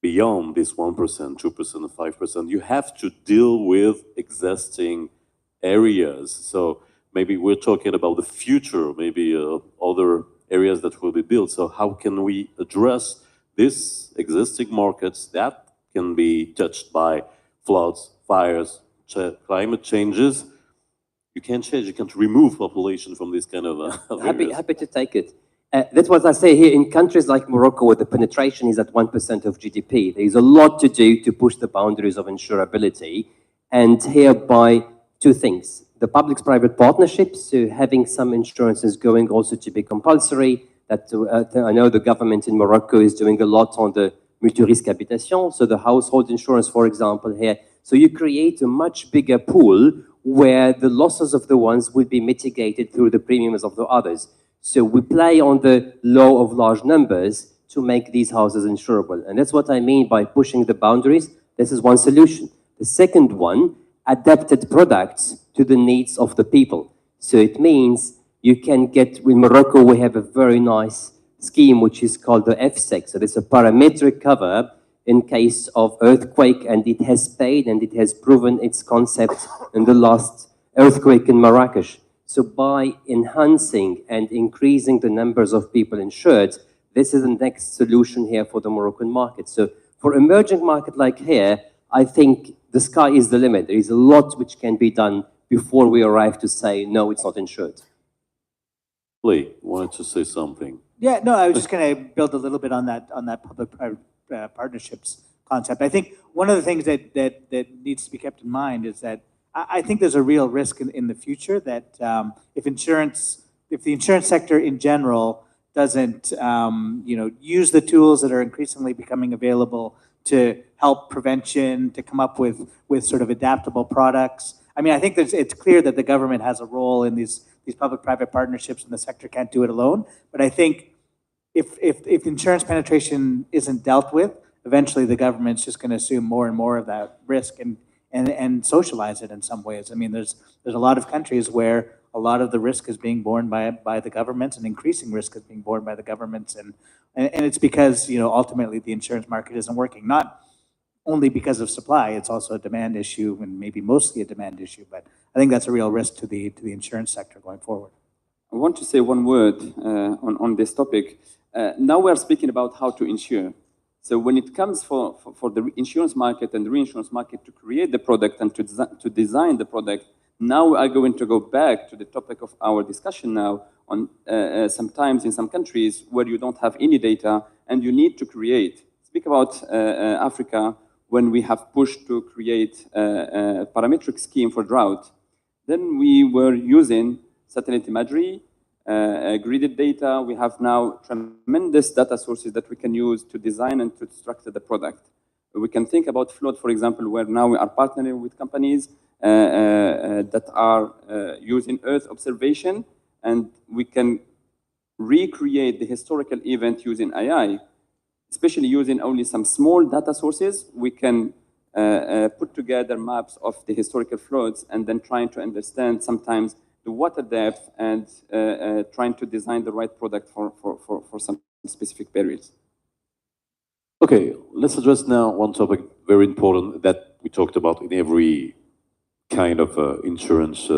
beyond this 1%, 2%, 5%, you have to deal with existing areas. So maybe we're talking about the future, maybe other areas that will be built. So how can we address these existing markets that can be touched by floods, fires, climate changes? You can't change, you can't remove population from this kind of Happy to take it. That's what I say here. In countries like Morocco, where the penetration is at 1% of GDP, there is a lot to do to push the boundaries of insurability, and hereby two things. The public-private partnerships, so having some insurances going also to be compulsory. That I know the government in Morocco is doing a lot on the multi-risque habitation, so the household insurance, for example, here. So you create a much bigger pool where the losses of the ones will be mitigated through the premiums of the others. So we play on the law of large numbers to make these houses insurable. And that's what I mean by pushing the boundaries. This is one solution. The second one, adapted products to the needs of the people. So it means you can get, in Morocco, we have a very nice scheme which is called the FSEC. So it's a parametric cover in case of earthquake, and it has paid and it has proven its concept in the last earthquake in Marrakesh. So by enhancing and increasing the numbers of people insured, this is the next solution here for the Moroccan market. So for emerging market like here, I think the sky is the limit. There is a lot which can be done before we arrive to say, no, it's not insured. Lee, wanted to say something. Yeah, no, I was just going to build a little bit on that public-private partnerships concept. I think one of the things that needs to be kept in mind is that I think there's a real risk in the future that if the insurance sector in general doesn't use the tools that are increasingly becoming available to help prevention, to come up with sort of adaptable products. I mean, I think it's clear that the government has a role in these public-private partnerships, and the sector can't do it alone. But I think if insurance penetration isn't dealt with, eventually the government's just going to assume more and more of that risk and socialize it in some ways. I mean, there's a lot of countries where a lot of the risk is being borne by the governments, and increasing risk is being borne by the governments, and it's because ultimately the insurance market isn't working. Not only because of supply, it's also a demand issue, and maybe mostly a demand issue. But I think that's a real risk to the insurance sector going forward. I want to say one word on this topic. now we are speaking about how to insure. So when it comes for the insurance market and the reinsurance market to create the product and to design the product, now we are going to go back to the topic of our discussion now on sometimes in some countries where you don't have any data and you need to create. Speak about Africa, when we have pushed to create a parametric scheme for drought, then we were using satellite imagery, gridded data. We have now tremendous data sources that we can use to design and to structure the product. We can think about flood, for example, where now we are partnering with companies that are using Earth observation, and we can recreate the historical event using AI, especially using only some small data sources. We can put together maps of the historical floods and then trying to understand sometimes the water depth and trying to design the right product for some specific periods. Okay, let's address now one topic very important that we talked about in every kind of insurance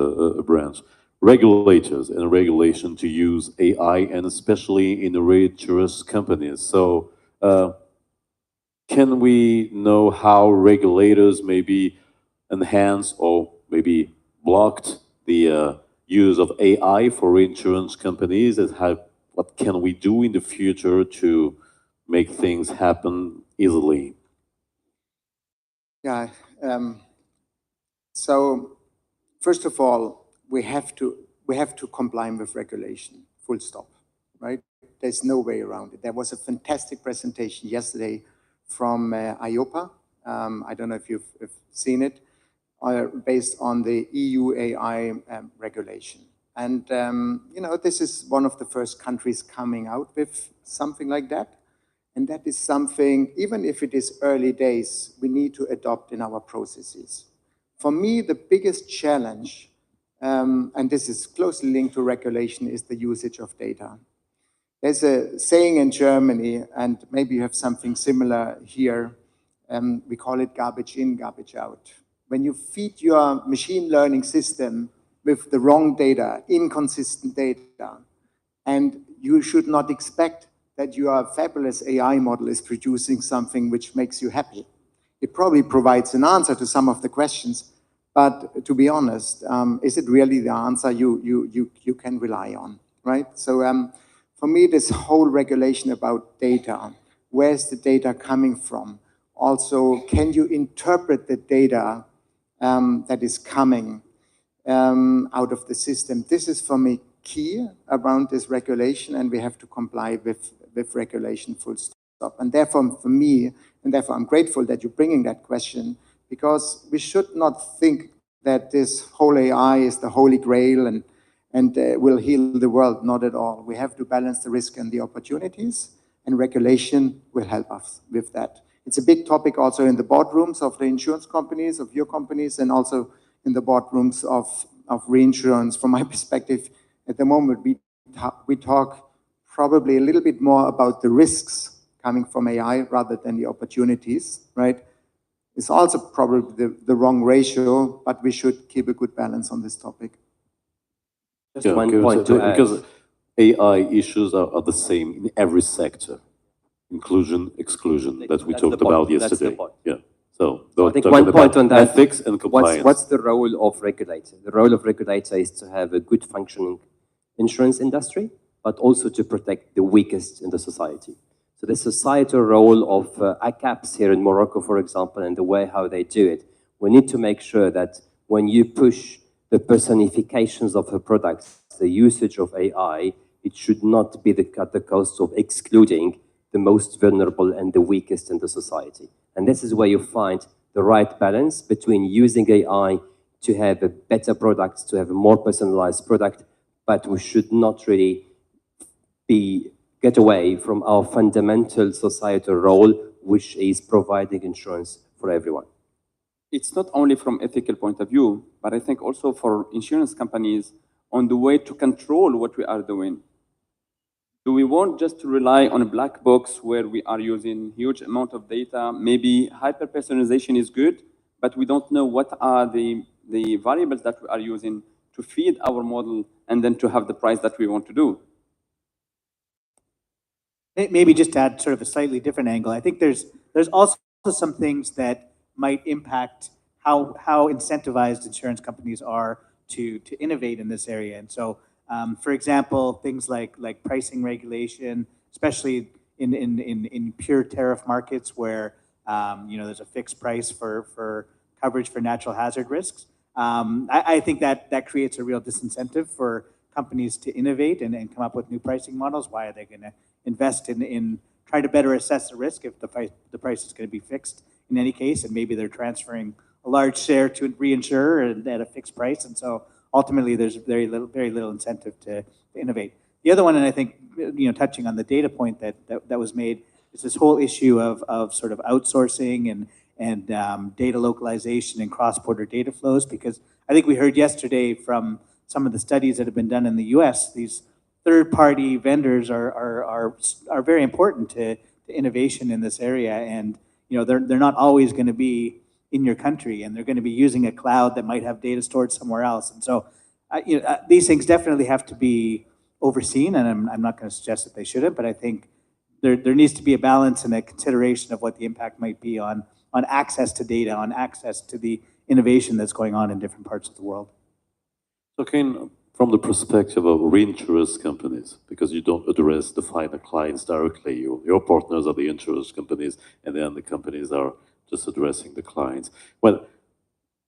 branch. Regulators and regulation to use AI, and especially in the reinsurance companies. So can we know how regulators maybe enhance or maybe blocked the use of AI for reinsurance companies, and what can we do in the future to make things happen easily? Yeah. So first of all, we have to comply with regulation. Full stop. Right? There's no way around it. There was a fantastic presentation yesterday from IOPA. I don't know if you've seen it. Based on the EU AI regulation. And, you know, this is one of the first countries coming out with something like that. And that is something, even if it is early days, we need to adopt in our processes. For me, the biggest challenge, and this is closely linked to regulation, is the usage of data. There's a saying in Germany, and maybe you have something similar here, we call it garbage in, garbage out. When you feed your machine learning system with the wrong data, inconsistent data, and you should not expect that your fabulous AI model is producing something which makes you happy. It probably provides an answer to some of the questions, but to be honest, is it really the answer you can rely on, right? So for me, this whole regulation about data, where's the data coming from? Also, can you interpret the data that is coming out of the system? This is for me key around this regulation, and we have to comply with regulation full stop. And therefore, for me, and therefore I'm grateful that you're bringing that question, because we should not think that this whole AI is the holy grail and will heal the world. Not at all. We have to balance the risk and the opportunities, and regulation will help us with that. It's a big topic also in the boardrooms of the insurance companies, of your companies, and also in the boardrooms of reinsurance. From my perspective, at the moment, we talk probably a little bit more about the risks coming from AI rather than the opportunities, right? It's also probably the wrong ratio, but we should keep a good balance on this topic. Just one point to add. Because AI issues are the same in every sector. Inclusion, exclusion, that we talked about yesterday. That's the point. Yeah. So I think one point on that. Ethics and compliance. What's the role of regulator? The role of regulator is to have a good functioning insurance industry, but also to protect the weakest in the society. So the societal role of ACAPs here in Morocco, for example, and the way how they do it, we need to make sure that when you push the personifications of the products, the usage of AI, it should not be at the cost of excluding the most vulnerable and the weakest in the society. And this is where you find the right balance between using AI to have a better product, to have a more personalized product, but we should not really get away from our fundamental societal role, which is providing insurance for everyone. It's not only from ethical point of view, but I think also for insurance companies on the way to control what we are doing. Do we want just to rely on a black box where we are using huge amount of data? Maybe hyper-personalization is good, but we don't know what are the variables that we are using to feed our model and then to have the price that we want to do. Maybe just to add sort of a slightly different angle, I think there's also some things that might impact how incentivized insurance companies are to innovate in this area. And so, for example, things like pricing regulation, especially in pure tariff markets where there's a fixed price for coverage for natural hazard risks. I think that creates a real disincentive for companies to innovate and come up with new pricing models. Why are they going to invest in trying to better assess the risk if the price is going to be fixed in any case, and maybe they're transferring a large share to a reinsurer at a fixed price, and so ultimately there's very little incentive to innovate. The other one, and I think touching on the data point that was made, is this whole issue of sort of outsourcing and data localization and cross-border data flows, because I think we heard yesterday from some of the studies that have been done in the US, these third-party vendors are very important to innovation in this area, and they're not always going to be in your country, and they're going to be using a cloud that might have data stored somewhere else. And so these things definitely have to be overseen, and I'm not going to suggest that they shouldn't, but I think there needs to be a balance and a consideration of what the impact might be on access to data, on access to the innovation that's going on in different parts of the world. Talking from the perspective of reinsurance companies, because you don't address the final clients directly, your partners are the insurance companies, and then the companies are just addressing the clients. Well,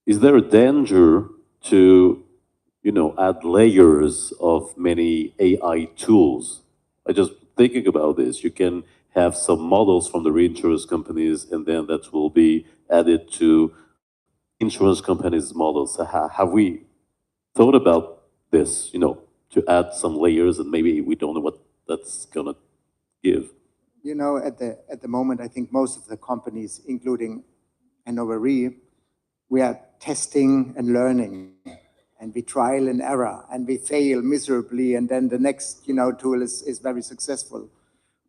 is there a danger to, add layers of many AI tools? I just thinking about this. You can have some models from the reinsurance companies, and then that will be added to insurance companies' models. Have we thought about this, to add some layers, and maybe we don't know what that's gonna give? At the moment, I think most of the companies, including Hannover Re, we are testing and learning, and we trial and error, and we fail miserably, and then the next tool is very successful.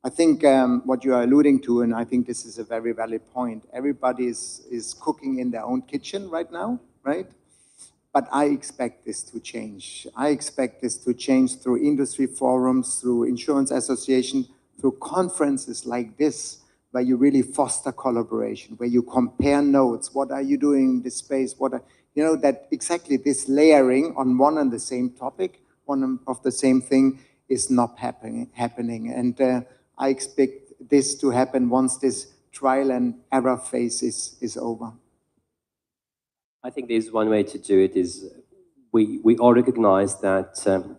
I think what you are alluding to, and I think this is a very valid point, everybody is cooking in their own kitchen right now, right? But I expect this to change. I expect this to change through industry forums, through insurance association, through conferences like this, where you really foster collaboration, where you compare notes. What are you doing in this space? That exactly this layering on one and the same topic, one of the same thing, is not happening. And I expect this to happen once this trial and error phase is over. I think there's one way to do it is we all recognize that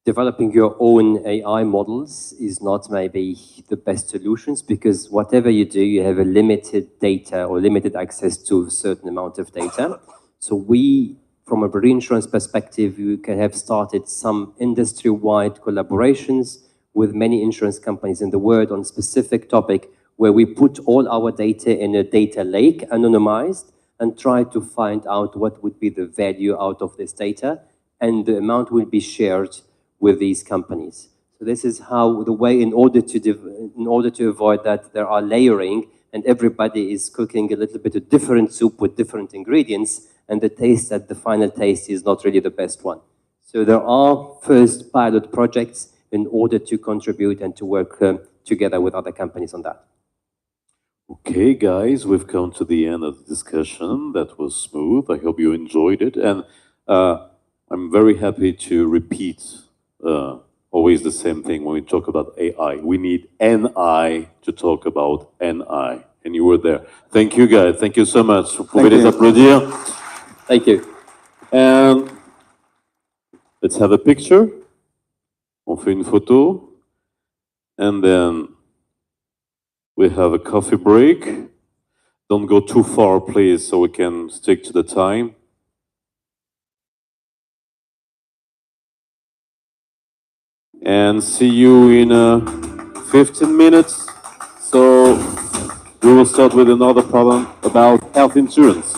developing your own AI models is not maybe the best solutions, because whatever you do, you have a limited data or limited access to a certain amount of data. So we, from a reinsurance perspective, we can have started some industry-wide collaborations with many insurance companies in the world on specific topic, where we put all our data in a data lake, anonymized, and try to find out what would be the value out of this data, and the amount will be shared with these companies. So this is how the way, in order to avoid that there are layering and everybody is cooking a little bit of different soup with different ingredients, and the taste at the final taste is not really the best one. So there are first pilot projects in order to contribute and to work together with other companies on that. Okay, guys, we've come to the end of the discussion. That was smooth. I hope you enjoyed it. And I'm very happy to repeat always the same thing when we talk about AI. We need NI to talk about NI. And you were there. Thank you, guys. Thank you so much. Vous pouvez les applaudir. Thank you. And let's have a picture. On fait une photo. And then we have a coffee break. Don't go too far, please, so we can stick to the time. And see you in 15 minutes. So we will start with another problem about health insurance.